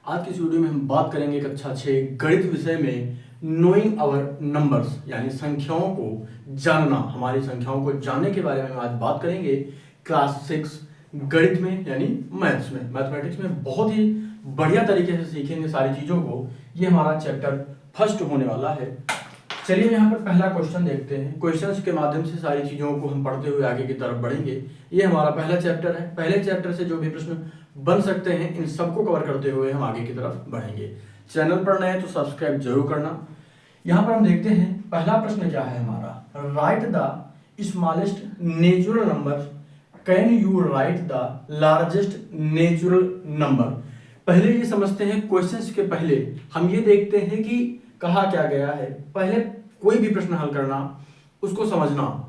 आज की इस वीडियो में हम बात करेंगे कक्षा 6 गणित विषय में नोइंग आवर नंबर्स यानी संख्याओं को जानना। हमारी संख्याओं को जानने के बारे में हम आज बात करेंगे क्लास 6 गणित में यानी मैथ्स में, मैथमेटिक्स में बहुत ही बढ़िया तरीके से सीखेंगे सारी चीज़ों को। ये हमारा चैप्टर फर्स्ट होने वाला है। चलिए यहाँ पर पहला क्वेश्चन देखते हैं। क्वेश्चंस के माध्यम से सारी चीज़ों को हम पढ़ते हुए आगे की तरफ बढ़ेंगे। ये हमारा पहला चैप्टर है। पहले चैप्टर से जो भी प्रश्न बन सकते हैं इन सबको कवर करते हुए हम आगे की तरफ बढ़ेंगे। चैनल पर नए तो सब्सक्राइब जरूर करना। यहाँ पर हम देखते हैं पहला प्रश्न क्या है हमारा, right the smallest natural number, can you right the largest natural number. पहले ये समझते हैं, क्वेश्चंस के पहले हम ये देखते हैं कि कहा क्या गया है। पहले कोई भी प्रश्न हल करना, उसको समझना।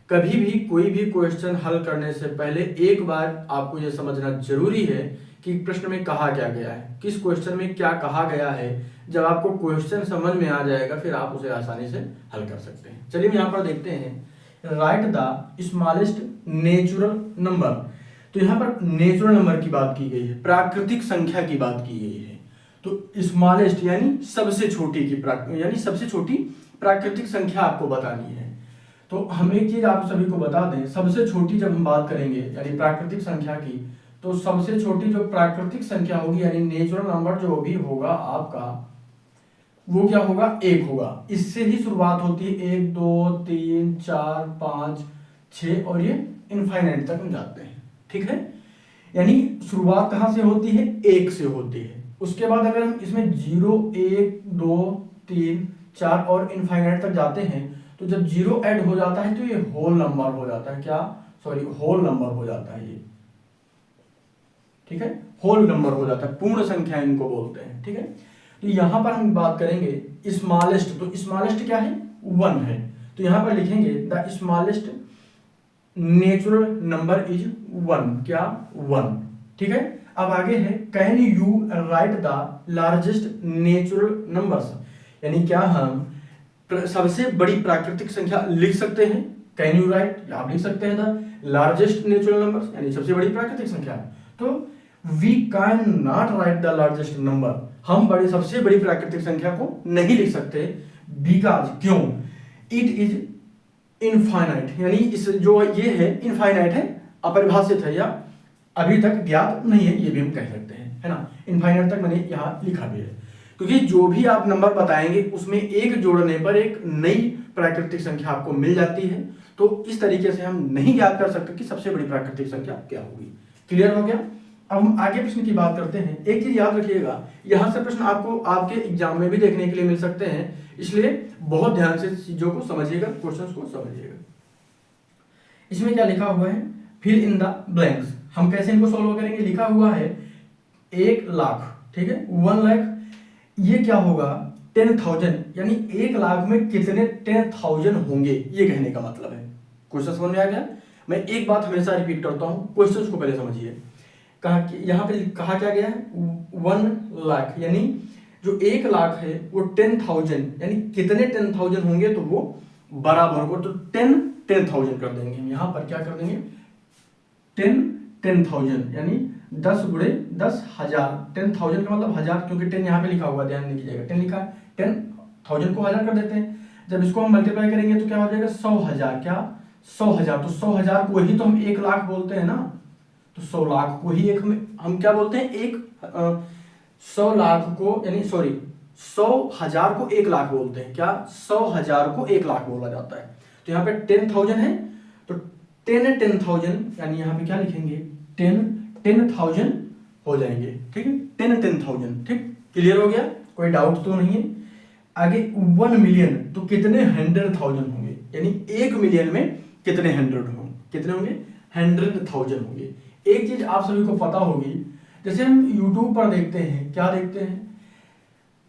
कभी भी कोई भी क्वेश्चन हल करने से पहले एक बार आपको यह समझना जरूरी है कि प्रश्न में कहा क्या गया है, किस क्वेश्चन में क्या कहा गया है। जब आपको क्वेश्चन समझ में आ जाएगा फिर आप उसे आसानी से हल कर सकते हैं। चलिए यहाँ पर देखते हैं, right the smallest natural number. तो यहाँ पर नेचुरल नंबर की बात की गई है, प्राकृतिक संख्या की बात की गई है। तो स्मॉलेस्ट यानी सबसे छोटी की यानी सबसे छोटी प्राकृतिक संख्या आपको बतानी है। तो हम एक चीज आप सभी को बता दें, सबसे छोटी जब हम बात करेंगे यानी प्राकृतिक संख्या की, तो सबसे छोटी जो प्राकृतिक संख्या होगी यानी नेचुरल नंबर जो भी होगा आपका, वो क्या होगा, एक होगा। इससे ही शुरुआत होती है, 1 2 3 4 5 6 और ये इनफाइनाइट तक हम जाते हैं। ठीक है, यानी शुरुआत कहां से होती है, 1 से होती है। उसके बाद अगर हम इसमें 0 1 2 3 4 और इनफाइनाइट तक जाते हैं तो जब 0 ऐड हो जाता है तो ये होल नंबर हो जाता है। क्या, सॉरी, होल नंबर हो जाता है ये। ठीक है, होल नंबर हो जाता है, पूर्ण संख्या इनको बोलते हैं। ठीक है, तो यहां पर हम बात करेंगे स्मॉलेस्ट। तो स्मॉलेस्ट क्या है, 1 है। तो यहां पर लिखेंगे the smallest natural number is 1। क्या, 1। ठीक है, अब आगे है, can you right the largest natural numbers. यानी क्या हम सबसे बड़ी प्राकृतिक संख्या लिख सकते हैं। कैन यू राइट, आप लिख सकते हैं द लार्जेस्ट नेचुरल नंबर्स यानी सबसे बड़ी प्राकृतिक संख्या। तो we can not write the largest number, हम बड़ी सबसे बड़ी प्राकृतिक संख्या को नहीं लिख सकते। बिकॉज, क्यों, इट इज इनफाइनाइट, यानी इस जो ये है इनफाइनाइट है, अपरिभाषित है या अभी तक ज्ञात नहीं है, ये भी हम कह सकते हैं, है ना। इनफाइनाइट तक मैंने यहाँ लिखा भी है, क्योंकि जो भी आप नंबर बताएंगे उसमें एक जोड़ने पर एक नई प्राकृतिक संख्या आपको मिल जाती है। तो इस तरीके से हम नहीं याद कर सकते कि सबसे बड़ी प्राकृतिक संख्या क्या होगी। क्लियर हो गया। अब हम आगे प्रश्न की बात करते हैं। एक चीज याद रखिएगा, यहां से प्रश्न आपको आपके एग्जाम में भी देखने के लिए मिल सकते हैं, इसलिए बहुत ध्यान से चीजों को समझिएगा, क्वेश्चंस को समझिएगा। इसमें क्या लिखा हुआ है, फिल इन द ब्लैंक्स। हम कैसे इनको सॉल्व करेंगे, लिखा हुआ है 1 लाख। ठीक है, 1 लाख, ये क्या होगा, 10,000, यानी 1 लाख में कितने 10,000 होंगे, ये कहने का मतलब है। क्वेश्चन समझ में आ गया। मैं एक बात हमेशा रिपीट करता हूं, क्वेश्चन को पहले समझिए। यहाँ पे कहा क्या गया है, 1 लाख, यानी जो 1 लाख है वो 10,000 यानी कितने 10,000 होंगे, तो वो बराबर होगा। तो 10,000 कर देंगे हम। यहाँ पर क्या कर देंगे, 10,000 यानी 10 गुणे 10,000। 10,000 का मतलब 1000, क्योंकि 10 यहाँ पे लिखा हुआ, ध्यान नहीं कीजिएगा, 10 लिखा है, 10,000 को 1000 कर देते हैं। जब इसको हम मल्टीप्लाई करेंगे तो क्या हो जाएगा, 100,000। क्या, 100,000। तो 100,000 को ही तो हम 1 लाख बोलते हैं ना। तो 100 लाख को ही एक हम क्या बोलते हैं, 100 लाख को, यानी सॉरी 100,000 को 1 लाख बोलते हैं। क्या, 100,000 को 1 लाख बोला जाता है। तो यहाँ पे 10,000 है, तो 10,000 यानी यहाँ पे क्या लिखेंगे, 10,000 हो जाएंगे। ठीक है, 10,000। ठीक, क्लियर हो गया, कोई डाउट तो नहीं है। आगे 1 मिलियन, तो कितने 100,000 होंगे, यानी 1 मिलियन में कितने 100 होंगे, कितने होंगे, 100,000 होंगे। एक चीज आप सभी को पता होगी, जैसे हम YouTube पर देखते हैं, क्या देखते हैं,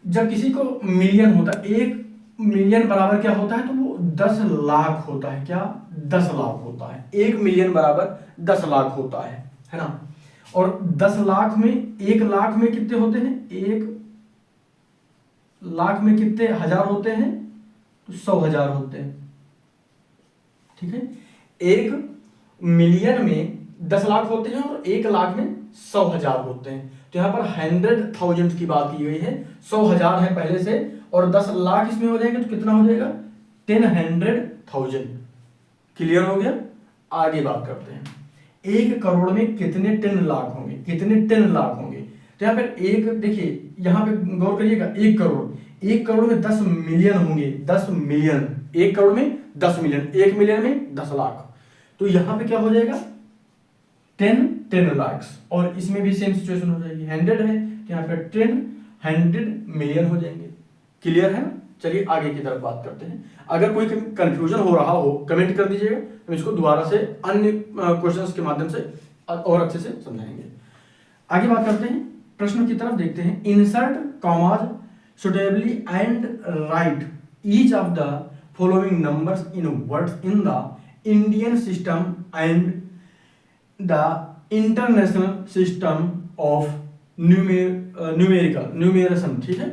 जब किसी को मिलियन होता है, 1 मिलियन बराबर क्या होता है, तो वो 10 लाख होता है। क्या, 10 लाख होता है। 1 मिलियन बराबर 10 लाख होता है ना। और 10 लाख में 1 लाख में कितने होते हैं, 1 लाख में कितने हजार होते हैं, तो 100,000 होते हैं। ठीक है, 1 मिलियन में 10 लाख होते हैं और 1 लाख में 100,000 होते हैं। तो यहाँ पर 100,000 की बात की गई है, 100,000 है पहले से, और 10 लाख इसमें हो जाएगा तो कितना हो जाएगा 10,100,000। क्लियर हो गया। आगे बात करते हैं, 1 करोड़ में कितने 10 लाख होंगे, कितने 10 लाख होंगे। तो यहाँ पर एक देखिए, यहाँ पे गौर करिएगा, 1 करोड़ में 10 मिलियन होंगे, 10 मिलियन, 1 करोड़ में 10 मिलियन, 1 मिलियन में 10 लाख। तो यहाँ पे क्या हो जाएगा 10 लाख, और इसमें भी सेम सिचुएशन हो जाएगी, 100 है तो यहाँ पे 100 मिलियन हो जाएंगे। क्लियर है ना। चलिए आगे की तरफ बात करते हैं। अगर कोई कंफ्यूजन हो रहा हो कमेंट कर दीजिएगा, हम इसको दोबारा से अन्य क्वेश्चंस के माध्यम से और अच्छे से समझाएंगे। आगे बात करते हैं, प्रश्न की तरफ देखते हैं। Insert commas suitably and write each of the following numbers in words in the Indian system and the international system of numeration. ठीक है,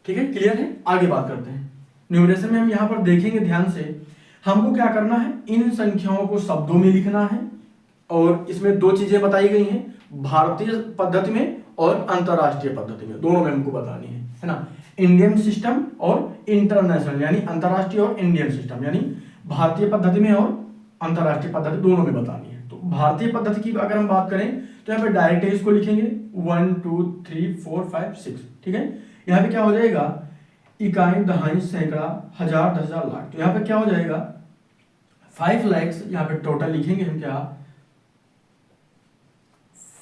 ठीक है, क्लियर है। आगे बात करते हैं। न्यूमरेशन में हम यहाँ पर देखेंगे ध्यान से, हमको क्या करना है, इन संख्याओं को शब्दों में लिखना है, और इसमें 2 चीजें बताई गई हैं, भारतीय पद्धति में और अंतरराष्ट्रीय पद्धति में, दोनों में हमको बतानी है ना। इंडियन सिस्टम और इंटरनेशनल, यानी अंतरराष्ट्रीय और इंडियन सिस्टम, यानी भारतीय पद्धति में और अंतरराष्ट्रीय पद्धति दोनों में बतानी है। तो भारतीय पद्धति की अगर हम बात करें तो यहाँ पे डायरेक्ट इसको लिखेंगे 1 2 3 4 5 6। ठीक है, यहाँ पे क्या हो जाएगा, इकाई, दहाई, सैकड़ा, हजार, 10,000, लाख। तो यहाँ पे क्या हो जाएगा 5 lakhs, यहाँ पे टोटल लिखेंगे हम क्या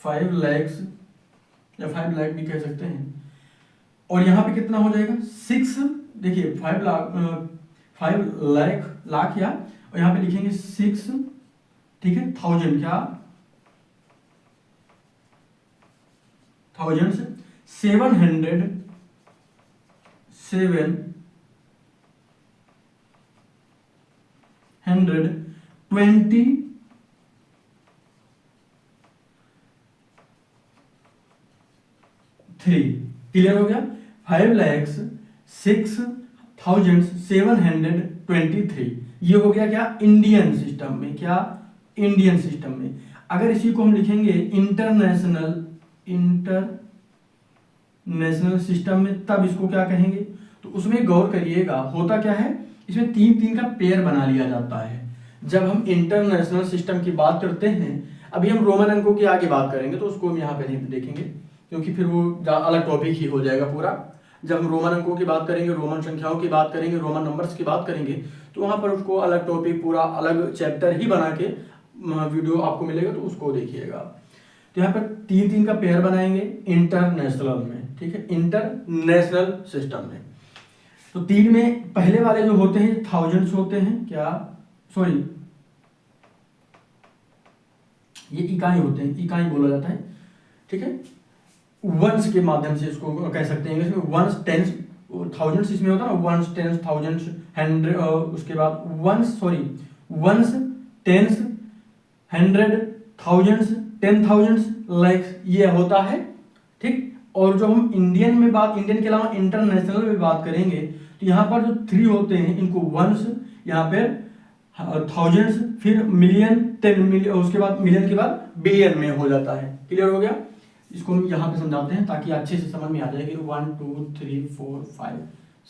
5 lakhs या 5 लाख भी कह सकते हैं। और यहाँ पे कितना हो जाएगा 6, देखिए 5 लाख या, और यहाँ पे लिखेंगे 6, ठीक है, 1000 क्या, थाउजेंड्स, 720 3। क्लियर हो गया। 5,06,723 ये हो गया क्या इंडियन सिस्टम में, क्या इंडियन सिस्टम में। अगर इसी को हम लिखेंगे इंटरनेशनल सिस्टम में, तब इसको क्या कहेंगे, तो उसमें गौर करिएगा होता क्या है, इसमें 3 का पेयर बना लिया जाता है। जब हम इंटरनेशनल सिस्टम की बात करते हैं, अभी हम रोमन अंकों की आगे बात करेंगे तो उसको हम यहाँ पे नहीं देखेंगे, क्योंकि फिर वो अलग टॉपिक ही हो जाएगा पूरा। जब हम रोमन अंकों की बात करेंगे, रोमन संख्याओं की बात करेंगे, रोमन नंबर्स की बात करेंगे, तो वहाँ पर उसको अलग टॉपिक, पूरा अलग चैप्टर ही बना के वीडियो आपको मिलेगा, तो उसको देखिएगा। तो यहाँ पर 3 का पेयर बनाएंगे इंटरनेशनल में, ठीक है, इंटरनेशनल सिस्टम में। तो 3 में पहले वाले जो होते हैं थाउजेंड्स होते हैं, क्या, सॉरी, ये इकाई होते हैं, इकाई बोला जाता है, ठीक है। वंस के माध्यम से इसको कह सकते हैं, इसमें वंस, टेंस, थाउजेंड्स इसमें होता है ना, वंस, टेंस, थाउजेंड्स, हंड्रेड, उसके बाद वंस, टेंस, 100, थाउजेंड्स, 10,000, लाइक्स, ये होता है, ठीक। और जो हम इंडियन के अलावा इंटरनेशनल में बात करेंगे, तो यहाँ पर जो 3 होते हैं, इनको वंस, यहाँ पे थाउजेंड्स, फिर मिलियन, 10 मिलियन, उसके बाद मिलियन के बाद बिलियन में हो जाता है। क्लियर हो गया। इसको हम यहाँ पे समझाते हैं ताकि अच्छे से समझ में आ जाए कि 1 2 3 4 5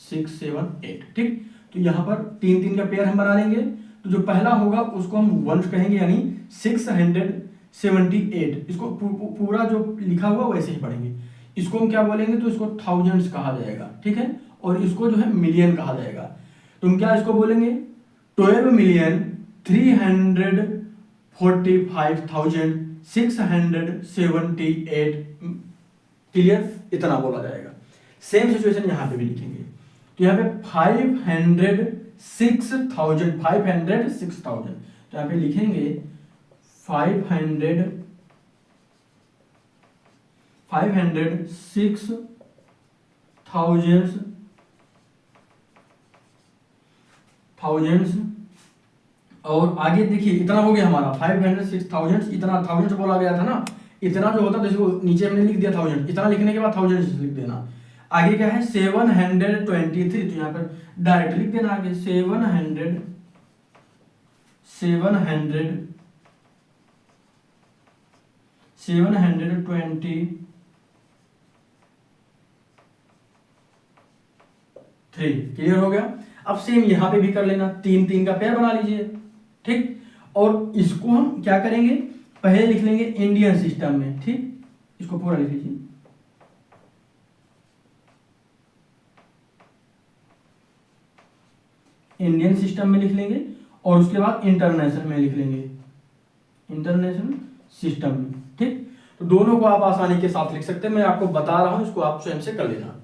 6 7 8, ठीक। तो यहाँ पर 3 का पेयर हम बना लेंगे। तो जो पहला होगा उसको हम वंस कहेंगे, यानी 678। इसको पूरा जो लिखा हुआ वैसे ही पढ़ेंगे। इसको हम क्या बोलेंगे, तो इसको थाउजेंड्स कहा जाएगा, ठीक है। और इसको जो है मिलियन कहा जाएगा। तो हम क्या इसको बोलेंगे 12,345,678। क्लियर, इतना बोला जाएगा। सेम सिचुएशन यहाँ पे भी लिखेंगे। तो यहाँ पे 506,000, तो यहाँ पे लिखेंगे 506,000। और आगे देखिए इतना हो गया हमारा 506,000, इतना थाउजेंड्स बोला गया था ना, इतना जो होता था इसको नीचे हमने लिख दिया थाउजेंड, इतना लिखने के बाद थाउजेंड्स लिख देना। आगे क्या है 723, तो यहाँ पर डायरेक्ट लिख देना आगे 723 723 3। क्लियर हो गया। अब सेम यहाँ पे भी कर लेना, 3 3 का पेयर बना लीजिए, ठीक। और इसको हम क्या करेंगे, पहले लिख लेंगे इंडियन सिस्टम में, ठीक। इसको पूरा लिख लीजिए, इंडियन सिस्टम में लिख लेंगे और उसके बाद इंटरनेशनल में लिख लेंगे, इंटरनेशनल सिस्टम में, ठीक। तो दोनों को आप आसानी के साथ लिख सकते हैं, मैं आपको बता रहा हूं, इसको आप स्वयं से कर लेना।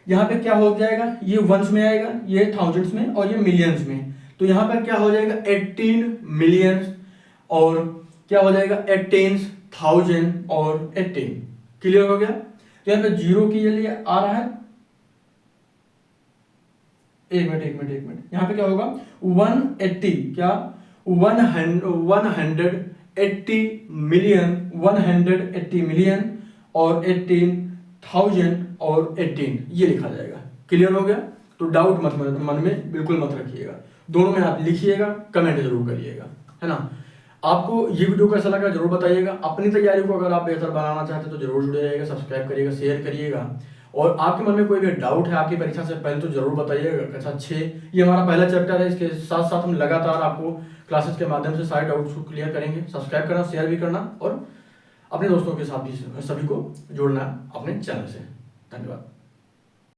यहाँ पे क्या हो जाएगा, ये वंस में आएगा, ये थाउजेंड्स में और ये मिलियंस में। तो यहाँ पर क्या हो जाएगा 18 मिलियंस और क्या हो जाएगा 18,000 और 18। क्लियर हो गया। तो यहाँ पे जीरो के लिए आ रहा है, एक मिनट, यहाँ पे क्या होगा 180, क्या 180 मिलियन, 180 मिलियन और 18,000 और 18 ये लिखा जाएगा। क्लियर हो गया। तो डाउट मत मन में बिल्कुल मत रखिएगा, दोनों में आप लिखिएगा, कमेंट जरूर करिएगा, है ना। आपको ये वीडियो कैसा लगा जरूर बताइएगा। अपनी तैयारी को अगर आप बेहतर बनाना चाहते हैं तो जरूर जुड़े रहिएगा, सब्सक्राइब करिएगा, शेयर करिएगा। और आपके मन में कोई भी डाउट है आपकी परीक्षा से पहले तो जरूर बताइएगा। कक्षा 6 ये हमारा पहला चैप्टर है, इसके साथ साथ हम लगातार आपको क्लासेस के माध्यम से सारे डाउट्स को क्लियर करेंगे। सब्सक्राइब करना, शेयर भी करना और अपने दोस्तों के साथ भी सभी को जोड़ना अपने चैनल से। धन्यवाद।